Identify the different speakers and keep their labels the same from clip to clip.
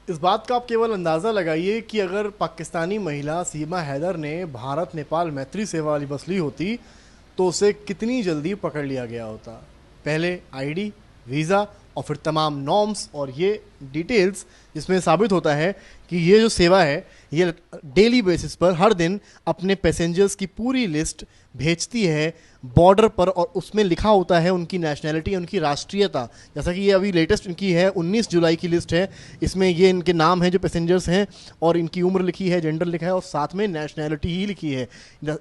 Speaker 1: इस बात का आप केवल अंदाज़ा लगाइए कि अगर पाकिस्तानी महिला सीमा हैदर ने भारत नेपाल मैत्री सेवा वाली बस ली होती तो उसे कितनी जल्दी पकड़ लिया गया होता। पहले आईडी, वीज़ा और फिर तमाम नॉर्म्स और ये डिटेल्स, जिसमें साबित होता है कि ये जो सेवा है ये डेली बेसिस पर हर दिन अपने पैसेंजर्स की पूरी लिस्ट भेजती है बॉर्डर पर, और उसमें लिखा होता है उनकी नेशनैलिटी, उनकी राष्ट्रीयता। जैसा कि ये अभी लेटेस्ट इनकी है 19 जुलाई की लिस्ट है, इसमें ये इनके नाम हैं जो पैसेंजर्स हैं और इनकी उम्र लिखी है, जेंडर लिखा है और साथ में नेशनैलिटी ही लिखी है।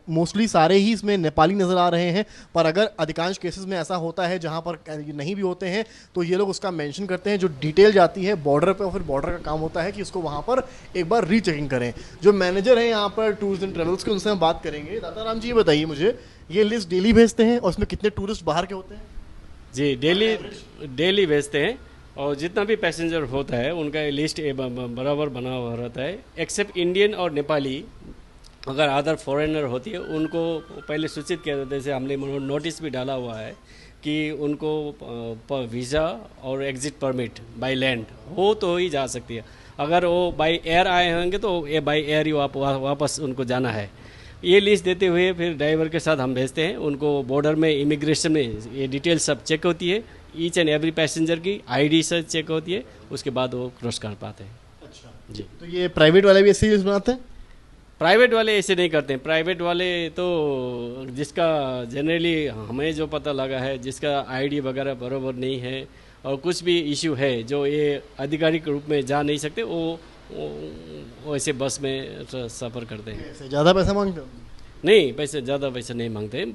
Speaker 1: मोस्टली सारे ही इसमें नेपाली नज़र आ रहे हैं, पर अगर अधिकांश केसेस में ऐसा होता है जहाँ पर नहीं भी होते हैं तो ये लोग उसका मेंशन करते हैं। जो डिटेल जाती है बॉर्डर पर, और फिर बॉर्डर का काम होता है कि उसको वहाँ पर एक बार रीचेकिंग करें। जो मैनेजर हैं यहाँ पर टूर्स एंड ट्रेवल्स के, उनसे हम बात करेंगे। दाताराम जी, ये बताइए मुझे, ये लिस्ट डेली भेजते हैं और उसमें कितने टूरिस्ट बाहर के होते हैं?
Speaker 2: जी, डेली भेजते हैं और जितना भी पैसेंजर होता है उनका लिस्ट बराबर बना हुआ रहता है, एक्सेप्ट इंडियन और नेपाली। अगर अदर फॉरेनर होती है उनको पहले सूचित किया जाता है, जैसे हमने नोटिस भी डाला हुआ है कि उनको वीज़ा और एग्जिट परमिट बाय लैंड हो तो ही जा सकती है। अगर वो बाय एयर आए होंगे तो ये बाय एयर ही वापस उनको जाना है। ये लिस्ट देते हुए फिर ड्राइवर के साथ हम भेजते हैं उनको। बॉर्डर में इमिग्रेशन में ये डिटेल सब चेक होती है, ईच एंड एवरी पैसेंजर की आईडी से चेक होती है, उसके बाद वो क्रॉस कर पाते हैं।
Speaker 1: अच्छा
Speaker 2: जी।
Speaker 1: तो ये प्राइवेट वाले भी ऐसे ही लिस्ट बनाते हैं?
Speaker 2: प्राइवेट वाले ऐसे नहीं करते हैं। प्राइवेट वाले तो जिसका जनरली हमें जो पता लगा है, जिसका आईडी वगैरह बराबर नहीं है और कुछ भी इश्यू है जो ये आधिकारिक रूप में जा नहीं सकते, वो ऐसे बस में सफ़र करते हैं।
Speaker 1: ज़्यादा पैसा मांगते हो?
Speaker 2: नहीं, ज़्यादा पैसे नहीं मांगते।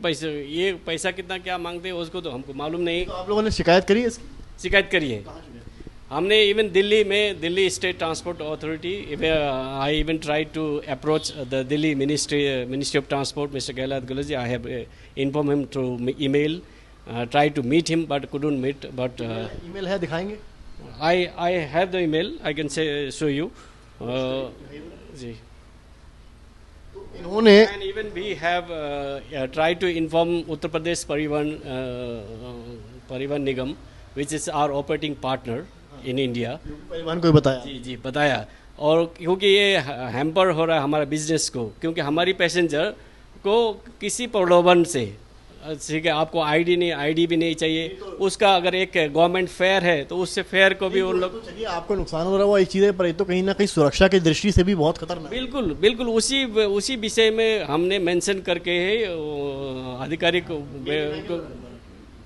Speaker 2: पैसा कितना क्या मांगते हैं उसको तो हमको मालूम नहीं।
Speaker 1: तो आप लोगों ने शिकायत करी है इसकी?
Speaker 2: शिकायत करी है हमने। इवन दिल्ली में, Delhi state transport authority, I even try to approach the Delhi ministry of transport, mister Gahlot Gahlot. I have inform him through email, try to meet him but couldn't meet. But
Speaker 1: email है, दिखाएंगे?
Speaker 2: I have the email. I can show you. जी।
Speaker 1: इन्होंने
Speaker 2: And even we have tried to inform Uttar Pradesh Parivan Nigam, which is our operating partner in India.
Speaker 1: परिवहन को बताया?
Speaker 2: जी जी, बताया। और क्योंकि ये हैम्पर हो रहा है हमारा बिजनेस को, क्योंकि हमारी पैसेंजर को किसी प्रलोभन से, ठीक है, आपको आईडी भी नहीं चाहिए, उसका अगर एक गवर्नमेंट फेयर है तो उससे फेयर को भी उन लोग।
Speaker 1: चलिए, आपको नुकसान हो रहा हुआ एक चीज़ है, पर ये तो कहीं ना कहीं सुरक्षा की दृष्टि से भी बहुत खतरनाक।
Speaker 2: बिल्कुल बिल्कुल, उसी विषय में हमने मेंशन करके आधिकारिक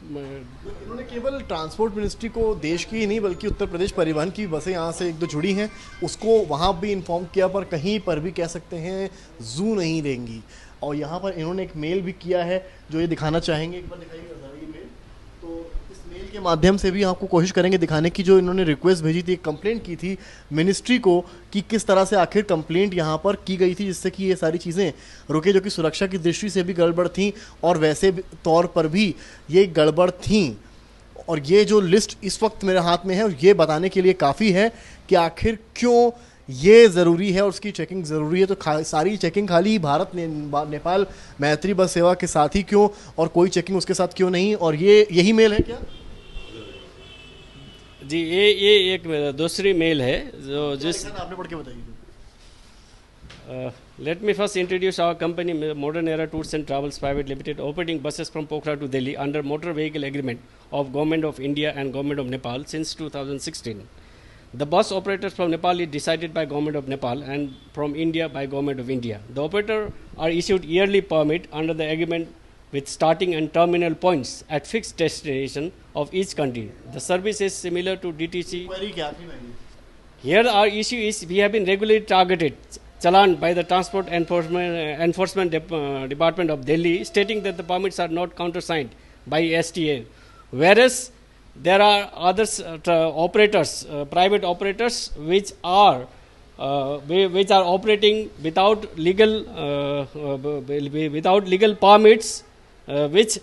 Speaker 1: इन्होंने केवल ट्रांसपोर्ट मिनिस्ट्री को, देश की ही नहीं बल्कि उत्तर प्रदेश परिवहन की बसें यहाँ से एक दो जुड़ी हैं, उसको वहाँ भी इन्फॉर्म किया, पर कहीं पर भी कह सकते हैं जू नहीं लेंगी। और यहाँ पर इन्होंने एक मेल भी किया है जो ये दिखाना चाहेंगे, एक बार दिखाइएगा जरा ये मेल। तो इस मेल के माध्यम से भी आपको कोशिश करेंगे दिखाने की, जो इन्होंने रिक्वेस्ट भेजी थी, एक कंप्लेंट की थी मिनिस्ट्री को कि किस तरह से आखिर कंप्लेंट यहाँ पर की गई थी जिससे कि ये सारी चीज़ें रुके, जो कि सुरक्षा की दृष्टि से भी गड़बड़ थी और वैसे तौर पर भी ये गड़बड़ थी। और ये जो लिस्ट इस वक्त मेरे हाथ में है, ये बताने के लिए काफ़ी है कि आखिर क्यों ये ज़रूरी है और उसकी चेकिंग ज़रूरी है। तो सारी चेकिंग खाली भारत नेपाल मैत्री बस सेवा के साथ ही क्यों, और कोई चेकिंग उसके साथ क्यों नहीं? और ये यही मेल है क्या?
Speaker 2: जी, ये एक दूसरी मेल है जो जिस
Speaker 1: आपने पढ़ के बताइए।
Speaker 2: Let me first introduce our company, Modern Era Tours and Travels Private Limited, operating buses from Pokhara to Delhi under Motor Vehicle Agreement of Government of India and Government of Nepal since 2016. The bus operators from Nepal is decided by Government of Nepal and from India by Government of India. The operator are issued yearly permit under the agreement with starting and terminal points at fixed destination of each country. The service is similar to DTC. Here our issue is we have been regularly targeted challan by the Transport Enforcement Department of Delhi, stating that the permits are not countersigned by STA, whereas there are other operators, private operators, which are operating without legal permits, which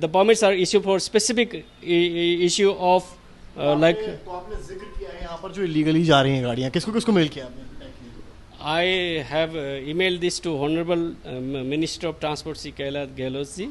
Speaker 2: the permits are issued for specific issue of like.
Speaker 1: तो आपने जिक्र किया है यहाँ पर जो illegally जा रही हैं गाड़ियाँ, किसको किसको मेल किया आपने?
Speaker 2: I have emailed this to Honorable Minister of Transport Sri Gehloot ji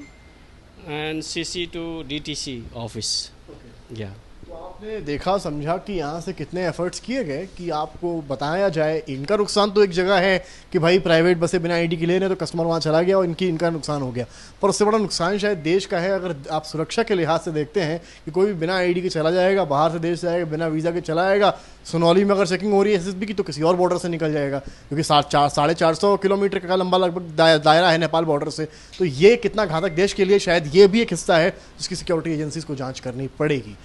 Speaker 2: and CC to DTC office.
Speaker 1: Okay.
Speaker 2: Yeah.
Speaker 1: तो आपने देखा समझा कि यहाँ से कितने एफर्ट्स किए गए कि आपको बताया जाए। इनका नुकसान तो एक जगह है कि भाई प्राइवेट बसें बिना आईडी के ले रहे हैं तो कस्टमर वहाँ चला गया और इनका नुकसान हो गया, पर उससे बड़ा नुकसान शायद देश का है। अगर आप सुरक्षा के लिहाज से देखते हैं कि कोई भी बिना आईडी के चला जाएगा, बाहर से देश से आएगा, बिना वीज़ा के चला आएगा, सुनौली में अगर चेकिंग हो रही है एसएसबी की तो किसी और बॉर्डर से निकल जाएगा, क्योंकि 450 किलोमीटर का लंबा लगभग दायरा है नेपाल बॉर्डर से। तो ये कितना घातक देश के लिए, शायद ये भी एक हिस्सा है जिसकी सिक्योरिटी एजेंसीज को जांच करनी पड़ेगी।